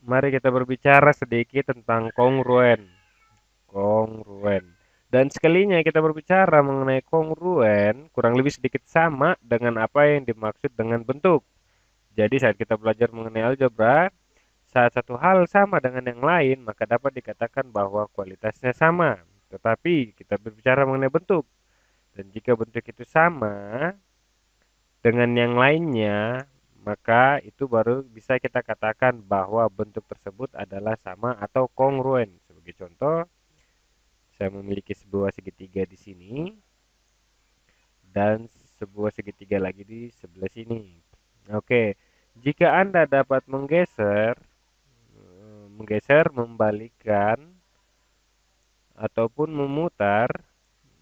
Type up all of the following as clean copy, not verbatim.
Mari kita berbicara sedikit tentang kongruen. Kongruen. Dan sekalinya kita berbicara mengenai kongruen, kurang lebih sedikit sama dengan apa yang dimaksud dengan bentuk. Jadi saat kita belajar mengenai algebra, saat satu hal sama dengan yang lain, maka dapat dikatakan bahwa kualitasnya sama. Tetapi kita berbicara mengenai bentuk. Dan jika bentuk itu sama dengan yang lainnya, maka itu baru bisa kita katakan bahwa bentuk tersebut adalah sama atau kongruen. Sebagai contoh, saya memiliki sebuah segitiga di sini dan sebuah segitiga lagi di sebelah sini. Oke, jika Anda dapat membalikkan ataupun memutar,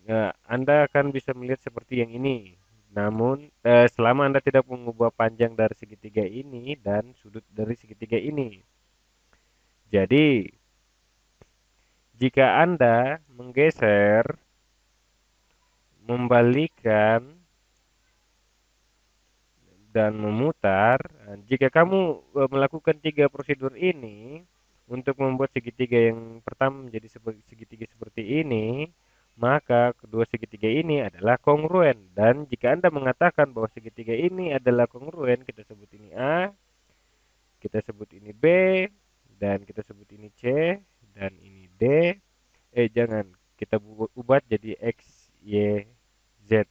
ya, Anda akan bisa melihat seperti yang ini. Namun, selama Anda tidak mengubah panjang dari segitiga ini dan sudut dari segitiga ini. Jadi, jika Anda membalikkan, dan memutar, jika kamu melakukan tiga prosedur ini untuk membuat segitiga yang pertama menjadi segitiga seperti ini, maka kedua segitiga ini adalah kongruen. Dan jika Anda mengatakan bahwa segitiga ini adalah kongruen, kita sebut ini A, kita sebut ini B, dan kita sebut ini C, dan ini D. Jangan, kita ubah jadi X, Y, Z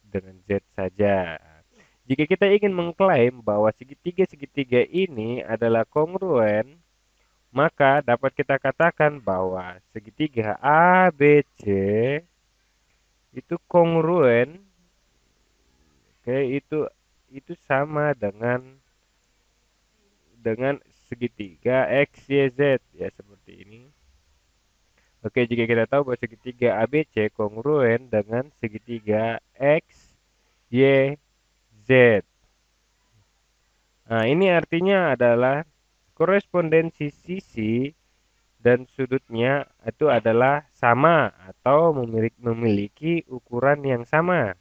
dengan Z saja. Jika kita ingin mengklaim bahwa segitiga-segitiga ini adalah kongruen, maka dapat kita katakan bahwa segitiga ABC itu kongruen, oke, itu sama dengan segitiga XYZ ya seperti ini. Oke, jika kita tahu bahwa segitiga ABC kongruen dengan segitiga XYZ. Nah, ini artinya adalah korespondensi sisi dan sudutnya itu adalah sama atau memiliki ukuran yang sama.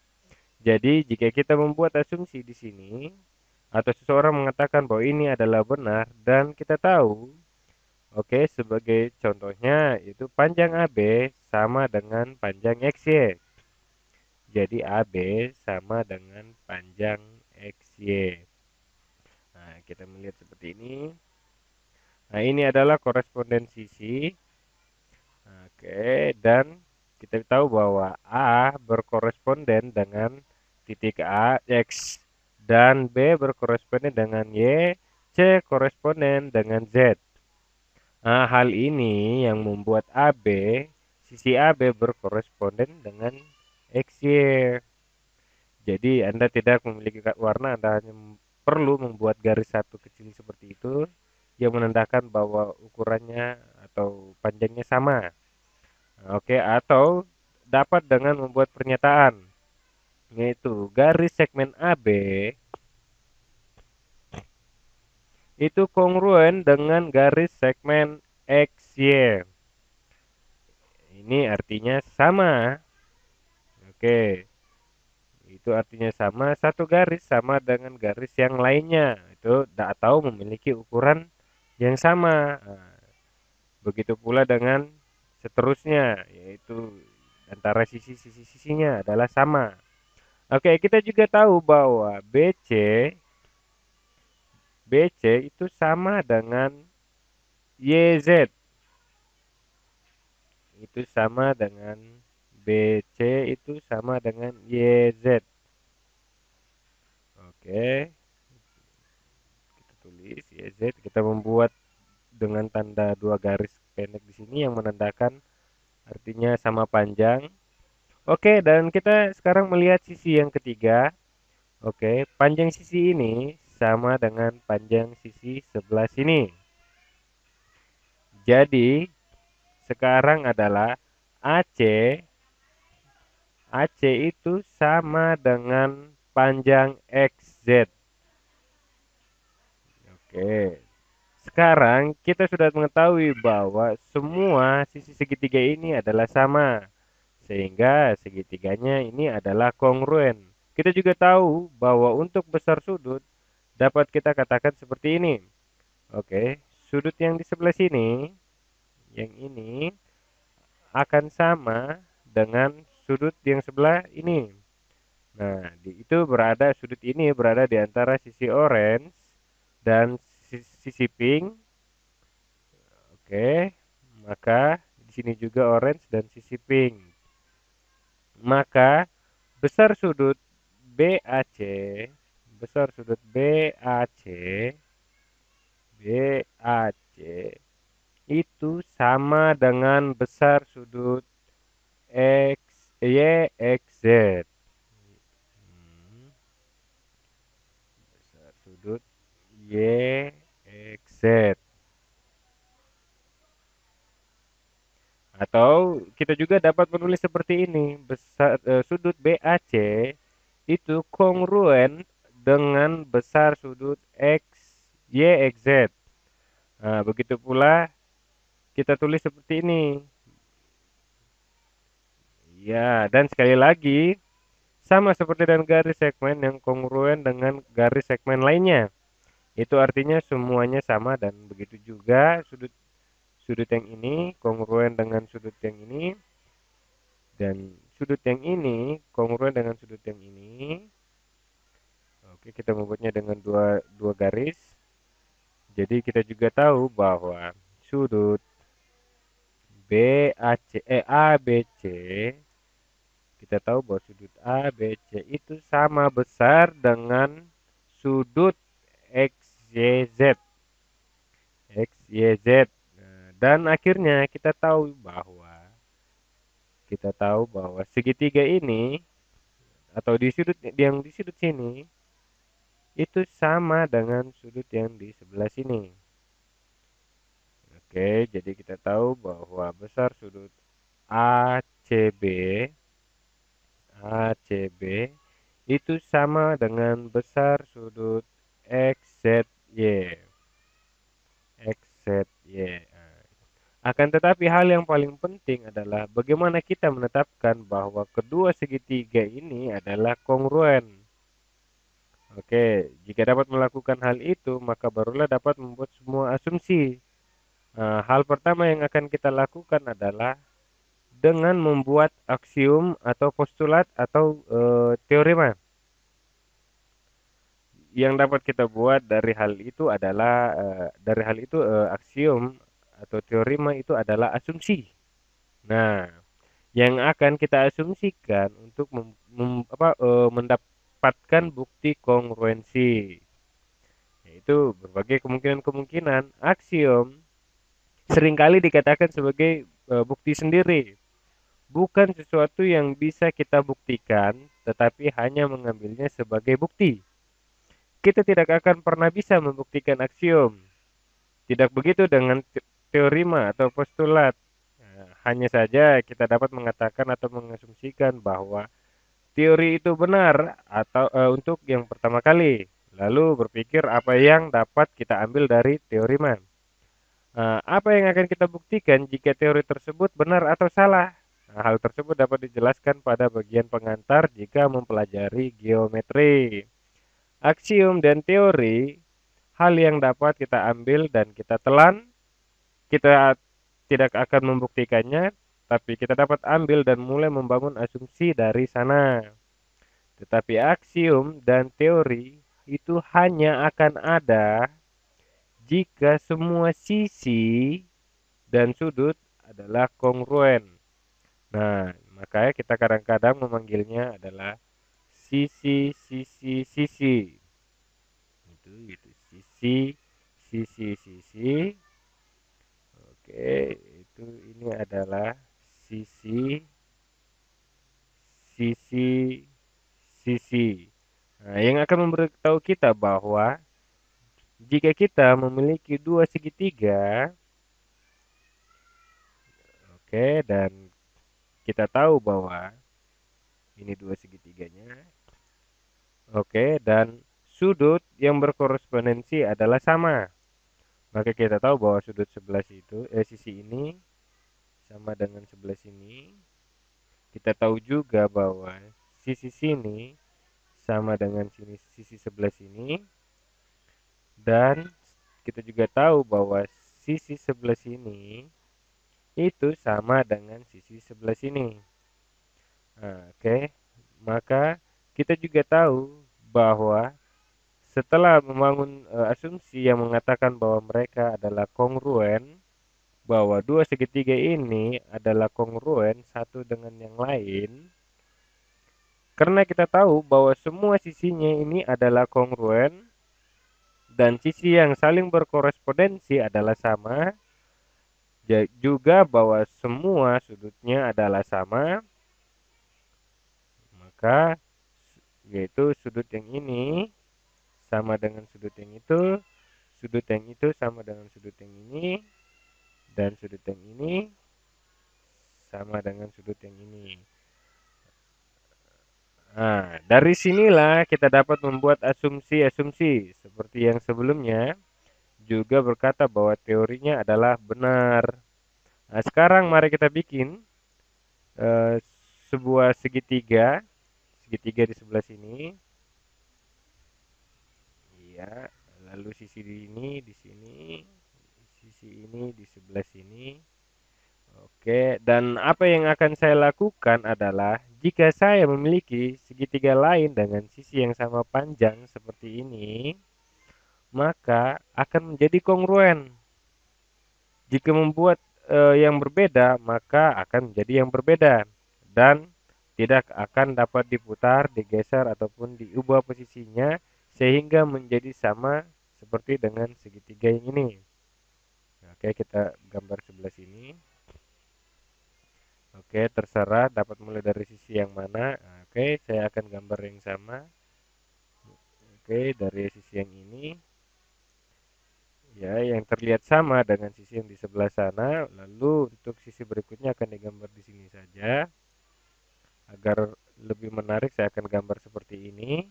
Jadi, jika kita membuat asumsi di sini atau seseorang mengatakan bahwa ini adalah benar dan kita tahu, oke, sebagai contohnya itu panjang AB sama dengan panjang XY. Jadi AB sama dengan panjang XY. Nah, kita melihat seperti ini. Nah, ini adalah korespondensi sisi. Oke, dan kita tahu bahwa A berkoresponden dengan titik A, X, dan B berkoresponden dengan Y, C koresponden dengan Z. Nah, hal ini yang membuat sisi AB berkoresponden dengan XY. Jadi, Anda tidak memiliki warna, Anda hanya perlu membuat garis satu kecil seperti itu yang menandakan bahwa ukurannya atau panjangnya sama. Oke, atau dapat dengan membuat pernyataan, yaitu garis segmen AB itu kongruen dengan garis segmen XY. Ini artinya sama. Oke, itu artinya sama, satu garis sama dengan garis yang lainnya. Itu atau memiliki ukuran yang sama. Nah, begitu pula dengan seterusnya, yaitu antara sisi-sisinya adalah sama. Oke, kita juga tahu bahwa BC itu sama dengan YZ. Itu sama dengan BC itu sama dengan YZ. Oke, kita tulis YZ. Kita membuat dengan tanda dua garis pendek di sini yang menandakan artinya sama panjang. Oke, dan kita sekarang melihat sisi yang ketiga. Oke, panjang sisi ini sama dengan panjang sisi sebelah sini. Jadi, sekarang adalah AC AC itu sama dengan panjang XZ. Oke. Sekarang kita sudah mengetahui bahwa semua sisi segitiga ini adalah sama. Sehingga segitiganya ini adalah kongruen. Kita juga tahu bahwa untuk besar sudut dapat kita katakan seperti ini. Oke, sudut yang di sebelah sini, yang ini akan sama dengan sudut yang sebelah ini. Nah, itu berada sudut ini berada di antara sisi orange dan sisi pink. Oke, maka di sini juga orange dan sisi pink. Maka besar sudut BAC, besar sudut BAC, BAC itu sama dengan besar sudut X, YXZ. Hmm, besar sudut YXZ. Atau kita juga dapat menulis seperti ini, sudut BAC itu kongruen dengan besar sudut X, Y, X, Z. Nah, begitu pula kita tulis seperti ini. Ya, dan sekali lagi sama seperti dengan garis segmen yang kongruen dengan garis segmen lainnya. Itu artinya semuanya sama dan begitu juga sudut sudut yang ini kongruen dengan sudut yang ini dan sudut yang ini kongruen dengan sudut yang ini. Oke, kita membuatnya dengan dua garis. Jadi kita juga tahu bahwa sudut ABC kita tahu bahwa sudut ABC itu sama besar dengan sudut XYZ. XYZ. Nah, dan akhirnya kita tahu bahwa segitiga ini atau di sudut yang di sudut sini itu sama dengan sudut yang di sebelah sini. Oke, jadi kita tahu bahwa besar sudut ACB ACB itu sama dengan besar sudut XZY. XZY. Akan tetapi hal yang paling penting adalah bagaimana kita menetapkan bahwa kedua segitiga ini adalah kongruen. Oke, jika dapat melakukan hal itu, maka barulah dapat membuat semua asumsi. Hal pertama yang akan kita lakukan adalah dengan membuat aksiom atau postulat atau teorema. Yang dapat kita buat dari hal itu adalah aksiom atau teorema itu adalah asumsi. Nah, yang akan kita asumsikan untuk mendapatkan bukti kongruensi, yaitu berbagai kemungkinan-kemungkinan. Aksiom seringkali dikatakan sebagai bukti sendiri, bukan sesuatu yang bisa kita buktikan, tetapi hanya mengambilnya sebagai bukti. Kita tidak akan pernah bisa membuktikan aksiom. Tidak begitu dengan teorema atau postulat. Nah, hanya saja kita dapat mengatakan atau mengasumsikan bahwa teori itu benar atau untuk yang pertama kali. Lalu berpikir apa yang dapat kita ambil dari teorema. Apa yang akan kita buktikan jika teori tersebut benar atau salah? Nah, hal tersebut dapat dijelaskan pada bagian pengantar jika mempelajari geometri. Aksiom dan teori, hal yang dapat kita ambil dan kita telan, kita tidak akan membuktikannya, tapi kita dapat ambil dan mulai membangun asumsi dari sana. Tetapi aksiom dan teori itu hanya akan ada jika semua sisi dan sudut adalah kongruen. Nah, makanya kita kadang-kadang memanggilnya adalah sisi-sisi-sisi. Itu sisi, sisi-sisi. Oke, itu ini adalah sisi, sisi, sisi. Nah, yang akan memberitahu kita bahwa jika kita memiliki dua segitiga, oke, dan kita tahu bahwa ini dua segitiganya, oke, dan sudut yang berkorespondensi adalah sama, maka kita tahu bahwa sudut sebelah situ, sisi ini sama dengan sebelah sini. Kita tahu juga bahwa sisi sini sama dengan sisi sebelah sini, dan kita juga tahu bahwa sisi sebelah sini itu sama dengan sisi sebelah sini. Nah, oke. Maka kita juga tahu bahwa setelah membangun asumsi yang mengatakan bahwa mereka adalah kongruen, bahwa dua segitiga ini adalah kongruen satu dengan yang lain, karena kita tahu bahwa semua sisinya ini adalah kongruen dan sisi yang saling berkorespondensi adalah sama, juga bahwa semua sudutnya adalah sama, maka yaitu sudut yang ini sama dengan sudut yang itu, sudut yang itu sama dengan sudut yang ini, dan sudut yang ini sama dengan sudut yang ini. Nah, dari sinilah kita dapat membuat asumsi-asumsi seperti yang sebelumnya, juga berkata bahwa teorinya adalah benar. Nah, sekarang mari kita bikin eh, sebuah segitiga, segitiga di sebelah sini. Iya, lalu sisi ini di sini, sisi ini di sebelah sini. Oke, dan apa yang akan saya lakukan adalah jika saya memiliki segitiga lain dengan sisi yang sama panjang seperti ini, maka akan menjadi kongruen. Jika membuat yang berbeda, maka akan menjadi yang berbeda dan tidak akan dapat diputar, digeser ataupun diubah posisinya sehingga menjadi sama seperti dengan segitiga yang ini. Oke, kita gambar sebelah sini. Oke, terserah dapat mulai dari sisi yang mana. Oke, saya akan gambar yang sama. Oke, dari sisi yang ini. Ya, yang terlihat sama dengan sisi yang di sebelah sana. Lalu untuk sisi berikutnya akan digambar di sini saja. Agar lebih menarik saya akan gambar seperti ini.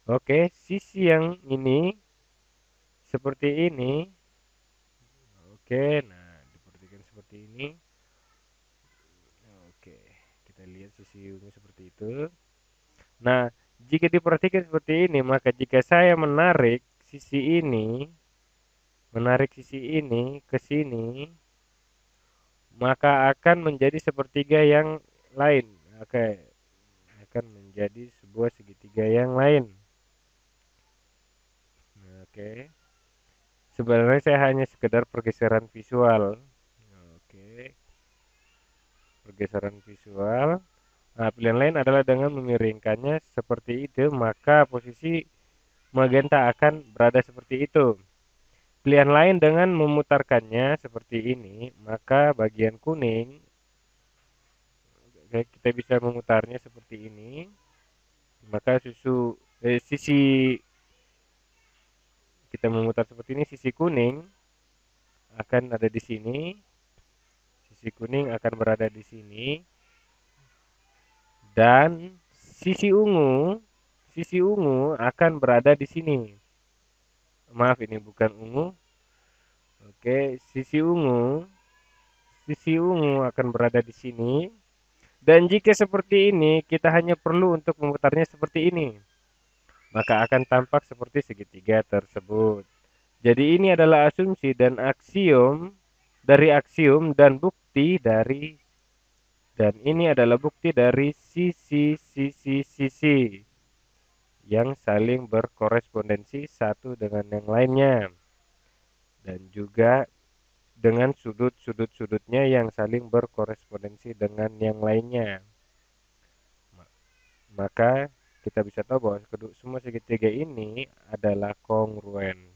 Oke, sisi yang ini seperti ini. Oke, nah diperhatikan seperti ini. Oke, kita lihat sisi ungu seperti itu. Nah, jika diperhatikan seperti ini, maka jika saya menarik sisi ini ke sini, maka akan menjadi sepertiga yang lain. Oke, akan menjadi sebuah segitiga yang lain. Oke, sebenarnya saya hanya sekedar pergeseran visual. Oke, pergeseran visual. Nah, pilihan lain adalah dengan memiringkannya seperti itu, maka posisi magenta akan berada seperti itu. Pilihan lain dengan memutarkannya seperti ini, maka bagian kuning kita bisa memutarnya seperti ini. Maka sisi kita memutar seperti ini, sisi kuning akan ada di sini. Sisi kuning akan berada di sini dan sisi ungu akan berada di sini. Maaf, ini bukan ungu. Oke, sisi ungu akan berada di sini. Dan jika seperti ini, kita hanya perlu untuk memutarnya seperti ini. Maka akan tampak seperti segitiga tersebut. Jadi ini adalah asumsi dan aksiom dan bukti dari, dan ini adalah bukti dari sisi-sisi yang saling berkorespondensi satu dengan yang lainnya. Dan juga dengan sudut-sudutnya yang saling berkorespondensi dengan yang lainnya. Maka kita bisa tahu bahwa semua segitiga ini adalah kongruen.